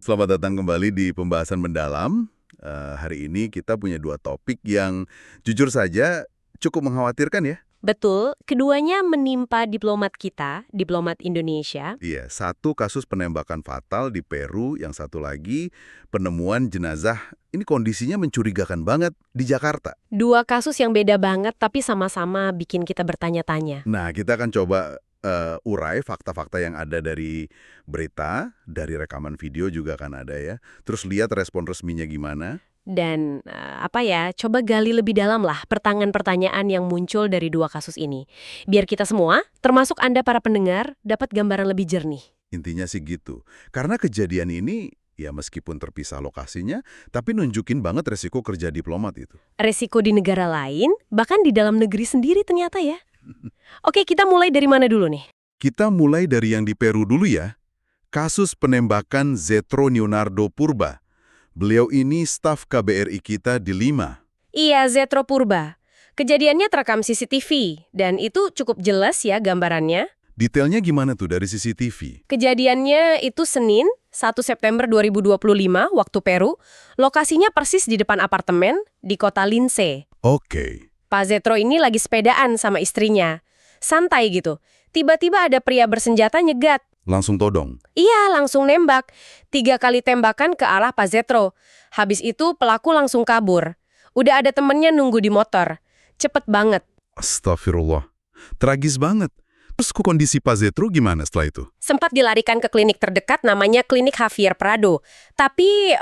Selamat datang kembali di pembahasan mendalam. Hari ini kita punya dua topik yang jujur saja cukup mengkhawatirkan ya. Betul, keduanya menimpa diplomat kita, diplomat Indonesia. Iya, satu kasus penembakan fatal di Peru, yang satu lagi penemuan jenazah. Ini kondisinya mencurigakan banget di Jakarta. Dua kasus yang beda banget tapi sama-sama bikin kita bertanya-tanya. Nah, kita akan coba urai fakta-fakta yang ada dari berita, dari rekaman video juga kan ada ya. Terus lihat respon resminya gimana. Dan coba gali lebih dalam lah pertanyaan-pertanyaan yang muncul dari dua kasus ini. Biar kita semua, termasuk Anda para pendengar, dapat gambaran lebih jernih. Intinya sih gitu. Karena kejadian ini, ya meskipun terpisah lokasinya, tapi nunjukin banget resiko kerja diplomat itu. Resiko di negara lain, bahkan di dalam negeri sendiri ternyata ya. Oke, kita mulai dari mana dulu nih? Kita mulai dari yang di Peru dulu ya. Kasus penembakan Zetro Leonardo Purba. Beliau ini staf KBRI kita di Lima. Iya, Zetro Purba. Kejadiannya terekam CCTV, dan itu cukup jelas ya gambarannya. Detailnya gimana tuh dari CCTV? Kejadiannya itu Senin, 1 September 2025, waktu Peru. Lokasinya persis di depan apartemen di kota Lince. Oke. Pak Zetro ini lagi sepedaan sama istrinya. Santai gitu. Tiba-tiba ada pria bersenjata nyegat. Langsung todong. Iya, langsung nembak. 3 kali tembakan ke arah Pak Zetro. Habis itu pelaku langsung kabur. Udah ada temennya nunggu di motor. Cepet banget. Astagfirullah. Tragis banget. Terus kondisi Pak Zetro gimana setelah itu? Sempat dilarikan ke klinik terdekat namanya Klinik Javier Prado. Tapi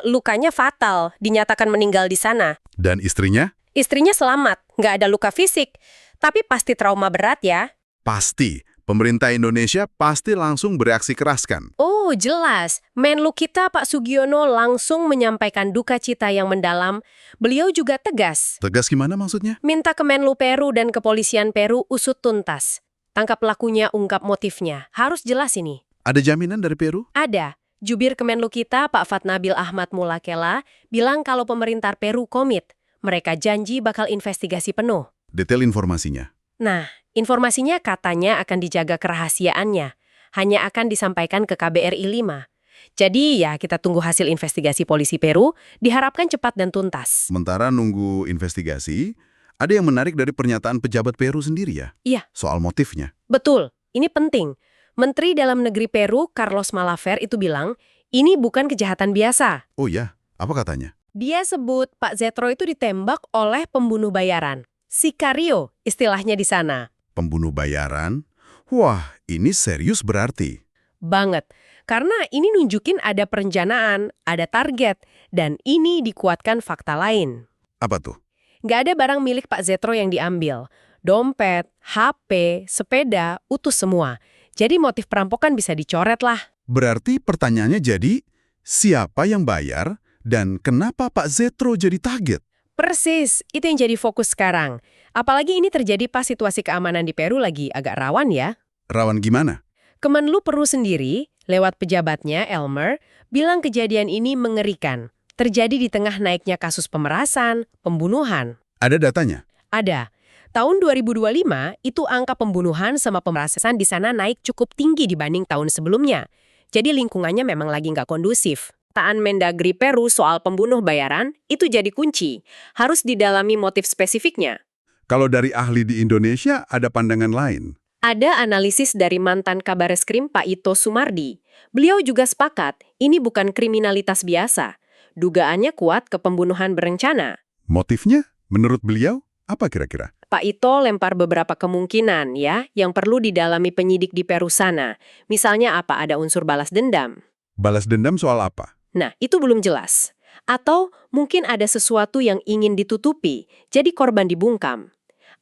lukanya fatal, dinyatakan meninggal di sana. Dan istrinya? Istrinya selamat, nggak ada luka fisik. Tapi pasti trauma berat ya. Pasti. Pemerintah Indonesia pasti langsung bereaksi keras kan? Oh, jelas. Menlu kita Pak Sugiono langsung menyampaikan duka cita yang mendalam. Beliau juga tegas. Tegas gimana maksudnya? Minta ke Menlu Peru dan kepolisian Peru usut tuntas. Tangkap pelakunya, ungkap motifnya. Harus jelas ini. Ada jaminan dari Peru? Ada. Jubir Kemenlu kita, Pak Fatnabil Ahmad Mulakela, bilang kalau pemerintah Peru komit. Mereka janji bakal investigasi penuh. Detail informasinya. Nah, informasinya katanya akan dijaga kerahasiaannya. Hanya akan disampaikan ke KBRI 5. Jadi ya kita tunggu hasil investigasi polisi Peru, diharapkan cepat dan tuntas. Sementara nunggu investigasi, ada yang menarik dari pernyataan pejabat Peru sendiri ya? Iya. Soal motifnya. Betul, ini penting. Menteri Dalam Negeri Peru, Carlos Malaver, itu bilang, ini bukan kejahatan biasa. Oh ya, apa katanya? Dia sebut Pak Zetro itu ditembak oleh pembunuh bayaran. Sicario, istilahnya di sana. Pembunuh bayaran? Wah, ini serius berarti. Banget. Karena ini nunjukin ada perencanaan, ada target, dan ini dikuatkan fakta lain. Apa tuh? Nggak ada barang milik Pak Zetro yang diambil. Dompet, HP, sepeda, utuh semua. Jadi motif perampokan bisa dicoret lah. Berarti pertanyaannya jadi, siapa yang bayar dan kenapa Pak Zetro jadi target? Persis, itu yang jadi fokus sekarang. Apalagi ini terjadi pas situasi keamanan di Peru lagi agak rawan ya. Rawan gimana? Kemenlu Peru sendiri, lewat pejabatnya Elmer, bilang kejadian ini mengerikan. Terjadi di tengah naiknya kasus pemerasan, pembunuhan. Ada datanya? Ada. Tahun 2025, itu angka pembunuhan sama pemerasan di sana naik cukup tinggi dibanding tahun sebelumnya. Jadi lingkungannya memang lagi nggak kondusif. Perkataan Mendagri Peru soal pembunuh bayaran itu jadi kunci. Harus didalami motif spesifiknya. Kalau dari ahli di Indonesia, ada pandangan lain. Ada analisis dari mantan Kabareskrim Pak Ito Sumardi. Beliau juga sepakat, ini bukan kriminalitas biasa. Dugaannya kuat ke pembunuhan berencana. Motifnya, menurut beliau, apa kira-kira? Pak Ito lempar beberapa kemungkinan ya, yang perlu didalami penyidik di Peru sana. Misalnya apa, ada unsur balas dendam. Balas dendam soal apa? Nah, itu belum jelas. Atau mungkin ada sesuatu yang ingin ditutupi, jadi korban dibungkam.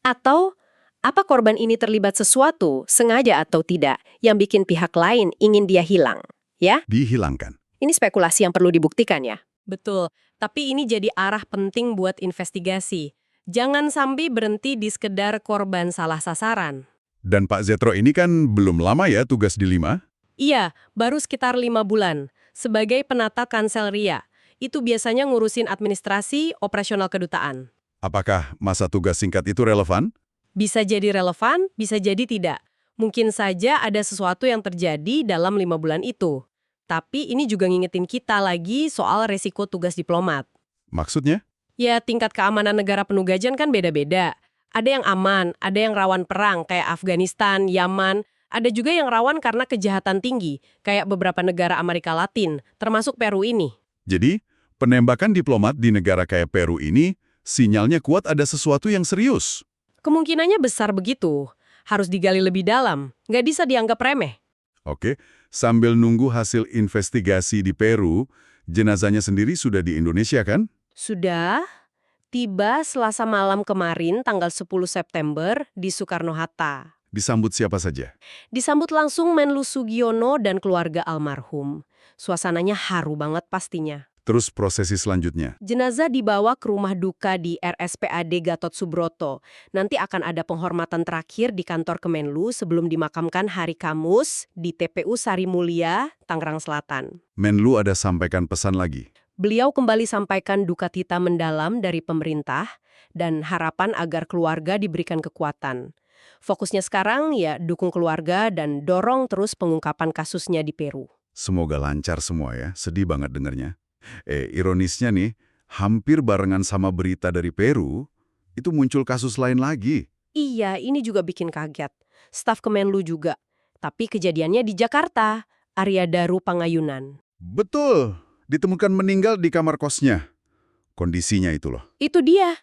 Atau apa korban ini terlibat sesuatu, sengaja atau tidak, yang bikin pihak lain ingin dia hilang. Ya? Dihilangkan. Ini spekulasi yang perlu dibuktikan ya. Betul, tapi ini jadi arah penting buat investigasi. Jangan sampai berhenti di sekedar korban salah sasaran. Dan Pak Zetro ini kan belum lama ya tugas di Lima? Iya, baru sekitar 5 bulan. Sebagai penata Kanselia, itu biasanya ngurusin administrasi operasional kedutaan. Apakah masa tugas singkat itu relevan? Bisa jadi relevan, bisa jadi tidak. Mungkin saja ada sesuatu yang terjadi dalam 5 bulan itu. Tapi ini juga ngingetin kita lagi soal resiko tugas diplomat. Maksudnya? Ya, tingkat keamanan negara penugasan kan beda-beda. Ada yang aman, ada yang rawan perang kayak Afghanistan, Yaman. Ada juga yang rawan karena kejahatan tinggi, kayak beberapa negara Amerika Latin, termasuk Peru ini. Jadi, penembakan diplomat di negara kayak Peru ini, sinyalnya kuat ada sesuatu yang serius. Kemungkinannya besar begitu. Harus digali lebih dalam, nggak bisa dianggap remeh. Oke, sambil nunggu hasil investigasi di Peru, jenazahnya sendiri sudah di Indonesia kan? Sudah tiba Selasa malam kemarin tanggal 10 September di Soekarno-Hatta. Disambut siapa saja? Disambut langsung Menlu Sugiono dan keluarga almarhum. Suasananya haru banget pastinya. Terus prosesi selanjutnya? Jenazah dibawa ke rumah duka di RSPAD Gatot Subroto. Nanti akan ada penghormatan terakhir di kantor Kemenlu sebelum dimakamkan hari Kamis di TPU Sarimulia, Tangerang Selatan. Menlu ada sampaikan pesan lagi. Beliau kembali sampaikan duka cita mendalam dari pemerintah dan harapan agar keluarga diberikan kekuatan. Fokusnya sekarang ya dukung keluarga dan dorong terus pengungkapan kasusnya di Peru. Semoga lancar semua ya, sedih banget dengernya. Ironisnya nih, hampir barengan sama berita dari Peru, itu muncul kasus lain lagi. Iya, ini juga bikin kaget. Staf Kemenlu juga. Tapi kejadiannya di Jakarta, Arya Daru Pangayunan. Betul, ditemukan meninggal di kamar kosnya. Kondisinya itu loh. Itu dia.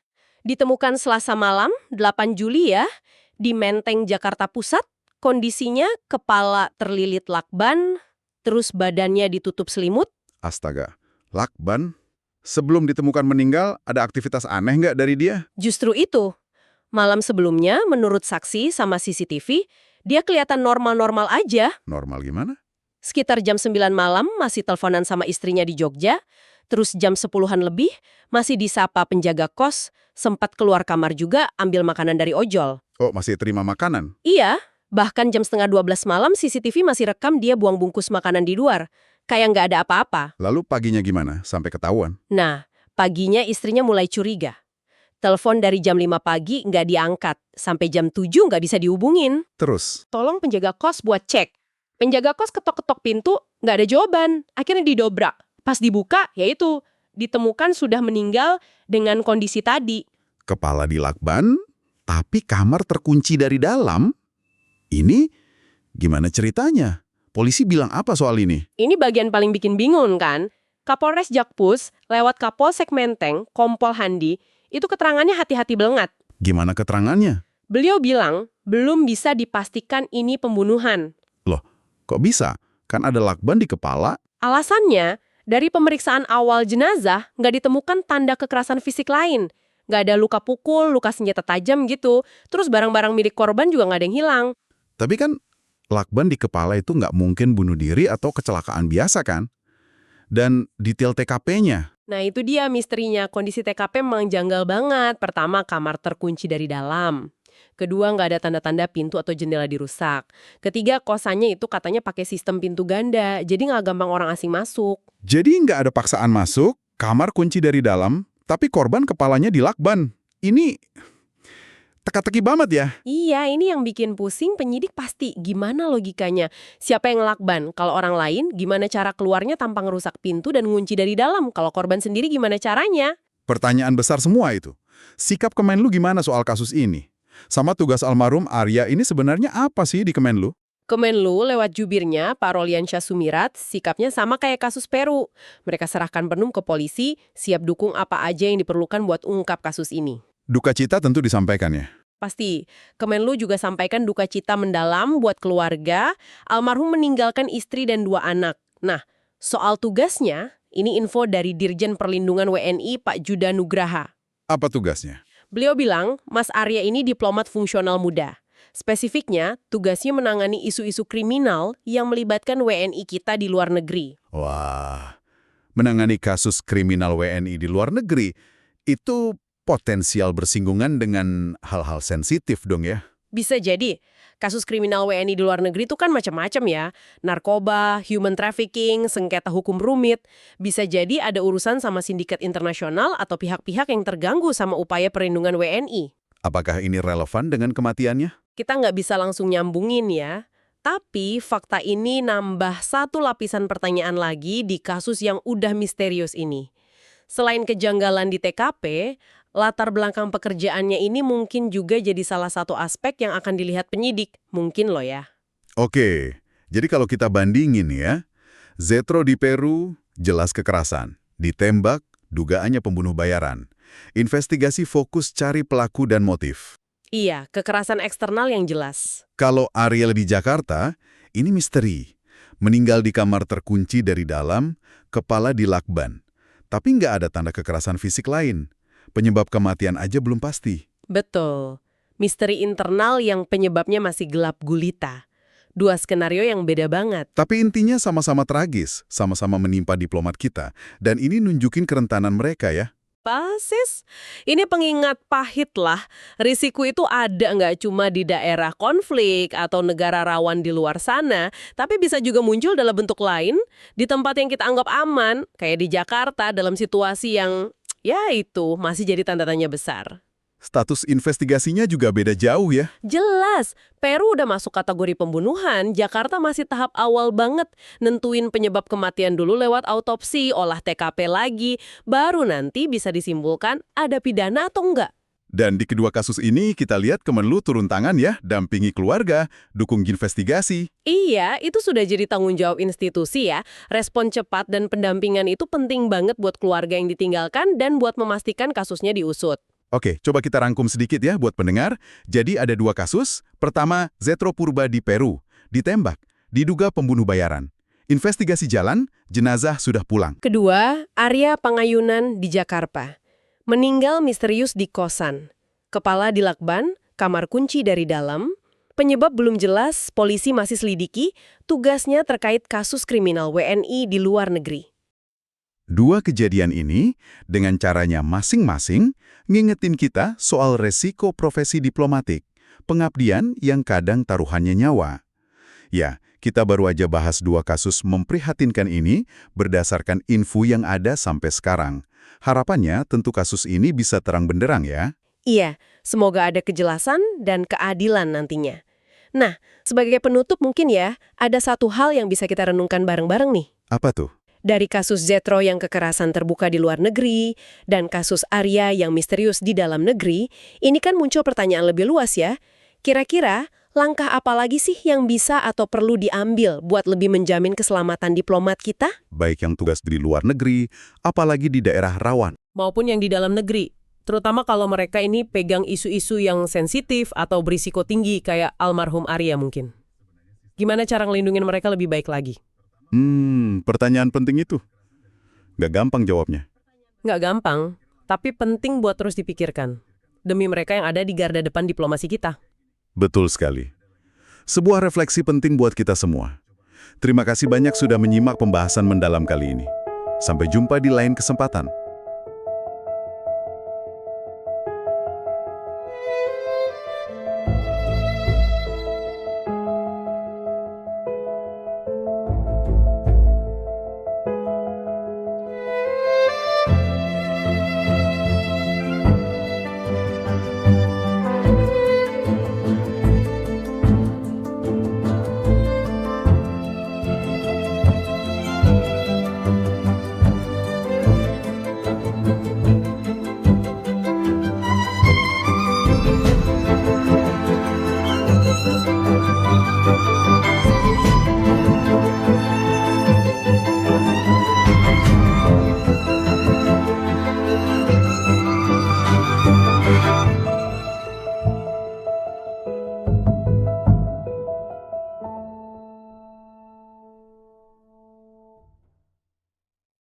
Ditemukan Selasa malam, 8 Juli ya, di Menteng, Jakarta Pusat. Kondisinya kepala terlilit lakban, terus badannya ditutup selimut. Astaga, lakban? Sebelum ditemukan meninggal, ada aktivitas aneh nggak dari dia? Justru itu. Malam sebelumnya, menurut saksi sama CCTV, dia kelihatan normal-normal aja. Normal gimana? Sekitar jam 9 malam masih teleponan sama istrinya di Jogja, terus jam 10-an lebih masih disapa penjaga kos, sempat keluar kamar juga ambil makanan dari ojol. Oh, masih terima makanan? Iya, bahkan jam setengah 12 malam CCTV masih rekam dia buang bungkus makanan di luar. Kayak nggak ada apa-apa. Lalu paginya gimana? Sampai ketahuan? Nah, paginya istrinya mulai curiga. Telepon dari jam 5 pagi nggak diangkat, sampai jam 7 nggak bisa dihubungin. Terus? Tolong penjaga kos buat cek. Penjaga kos ketok-ketok pintu, nggak ada jawaban. Akhirnya didobrak. Pas dibuka, yaitu ditemukan sudah meninggal dengan kondisi tadi. Kepala di lakban, tapi kamar terkunci dari dalam? Ini gimana ceritanya? Polisi bilang apa soal ini? Ini bagian paling bikin bingung kan? Kapolres Jakpus, lewat Kapolsek Menteng, Kompol Handi, itu keterangannya hati-hati banget. Gimana keterangannya? Beliau bilang, belum bisa dipastikan ini pembunuhan. Loh, kok bisa? Kan ada lakban di kepala. Alasannya, dari pemeriksaan awal jenazah, nggak ditemukan tanda kekerasan fisik lain. Nggak ada luka pukul, luka senjata tajam gitu. Terus barang-barang milik korban juga nggak ada yang hilang. Tapi kan lakban di kepala itu nggak mungkin bunuh diri atau kecelakaan biasa kan? Dan detail TKP-nya. Nah itu dia misterinya, kondisi TKP memang janggal banget. Pertama, kamar terkunci dari dalam. Kedua, nggak ada tanda-tanda pintu atau jendela dirusak. Ketiga, kosannya itu katanya pakai sistem pintu ganda, jadi nggak gampang orang asing masuk. Jadi nggak ada paksaan masuk, kamar kunci dari dalam, tapi korban kepalanya dilakban. Ini teka-teki banget ya. Iya, ini yang bikin pusing penyidik pasti. Gimana logikanya? Siapa yang ngelakban? Kalau orang lain, gimana cara keluarnya tanpa ngerusak pintu dan ngunci dari dalam? Kalau korban sendiri gimana caranya? Pertanyaan besar semua itu. Sikap Kemenlu gimana soal kasus ini? Sama tugas almarhum Arya ini sebenarnya apa sih di Kemenlu? Kemenlu lewat jubirnya, Pak Roliansyah Sumirat, sikapnya sama kayak kasus Peru. Mereka serahkan penuh ke polisi, siap dukung apa aja yang diperlukan buat ungkap kasus ini. Duka cita tentu disampaikan ya. Pasti. Kemenlu juga sampaikan duka cita mendalam buat keluarga, almarhum meninggalkan istri dan 2 anak. Nah, soal tugasnya, ini info dari Dirjen Perlindungan WNI Pak Juda Nugraha. Apa tugasnya? Beliau bilang, Mas Arya ini diplomat fungsional muda. Spesifiknya, tugasnya menangani isu-isu kriminal yang melibatkan WNI kita di luar negeri. Wah, menangani kasus kriminal WNI di luar negeri, itu potensial bersinggungan dengan hal-hal sensitif dong ya? Bisa jadi, kasus kriminal WNI di luar negeri itu kan macam-macam ya. Narkoba, human trafficking, sengketa hukum rumit. Bisa jadi ada urusan sama sindikat internasional atau pihak-pihak yang terganggu sama upaya perlindungan WNI. Apakah ini relevan dengan kematiannya? Kita nggak bisa langsung nyambungin ya. Tapi fakta ini nambah satu lapisan pertanyaan lagi di kasus yang udah misterius ini. Selain kejanggalan di TKP, latar belakang pekerjaannya ini mungkin juga jadi salah satu aspek yang akan dilihat penyidik. Mungkin loh ya. Oke, jadi kalau kita bandingin ya, Zetro di Peru jelas kekerasan, ditembak, dugaannya pembunuh bayaran. Investigasi fokus cari pelaku dan motif. Iya, kekerasan eksternal yang jelas. Kalau Ariel di Jakarta, ini misteri. Meninggal di kamar terkunci dari dalam, kepala dilakban. Tapi nggak ada tanda kekerasan fisik lain. Penyebab kematian aja belum pasti. Betul. Misteri internal yang penyebabnya masih gelap gulita. Dua skenario yang beda banget. Tapi intinya sama-sama tragis, sama-sama menimpa diplomat kita. Dan ini nunjukin kerentanan mereka ya. Pasis, ini pengingat pahit lah. Risiko itu ada nggak cuma di daerah konflik atau negara rawan di luar sana, tapi bisa juga muncul dalam bentuk lain, di tempat yang kita anggap aman, kayak di Jakarta dalam situasi yang, ya itu, masih jadi tanda tanya besar. Status investigasinya juga beda jauh ya. Jelas, Peru udah masuk kategori pembunuhan, Jakarta masih tahap awal banget. Nentuin penyebab kematian dulu lewat autopsi, olah TKP lagi, baru nanti bisa disimpulkan ada pidana atau enggak. Dan di kedua kasus ini kita lihat Kemenlu turun tangan ya, dampingi keluarga, dukung investigasi. Iya, itu sudah jadi tanggung jawab institusi ya. Respon cepat dan pendampingan itu penting banget buat keluarga yang ditinggalkan dan buat memastikan kasusnya diusut. Oke, coba kita rangkum sedikit ya buat pendengar. Jadi ada dua kasus. Pertama, Zetro Purba di Peru. Ditembak, diduga pembunuh bayaran. Investigasi jalan, jenazah sudah pulang. Kedua, Arya Pangayunan di Jakarta. Meninggal misterius di kosan. Kepala dilakban, kamar kunci dari dalam. Penyebab belum jelas, polisi masih selidiki. Tugasnya terkait kasus kriminal WNI di luar negeri. Dua kejadian ini, dengan caranya masing-masing, ngingetin kita soal resiko profesi diplomatik, pengabdian yang kadang taruhannya nyawa. Ya, kita baru aja bahas dua kasus memprihatinkan ini berdasarkan info yang ada sampai sekarang. Harapannya tentu kasus ini bisa terang benderang ya. Iya, semoga ada kejelasan dan keadilan nantinya. Nah, sebagai penutup mungkin ya, ada satu hal yang bisa kita renungkan bareng-bareng nih. Apa tuh? Dari kasus Zetro yang kekerasan terbuka di luar negeri, dan kasus Arya yang misterius di dalam negeri, ini kan muncul pertanyaan lebih luas ya. Kira-kira, langkah apa lagi sih yang bisa atau perlu diambil buat lebih menjamin keselamatan diplomat kita? Baik yang tugas di luar negeri, apalagi di daerah rawan. Maupun yang di dalam negeri. Terutama kalau mereka ini pegang isu-isu yang sensitif atau berisiko tinggi kayak almarhum Arya mungkin. Gimana cara ngelindungin mereka lebih baik lagi? Pertanyaan penting itu. Nggak gampang jawabnya. Nggak gampang, tapi penting buat terus dipikirkan. Demi mereka yang ada di garda depan diplomasi kita. Betul sekali. Sebuah refleksi penting buat kita semua. Terima kasih banyak sudah menyimak pembahasan mendalam kali ini. Sampai jumpa di lain kesempatan.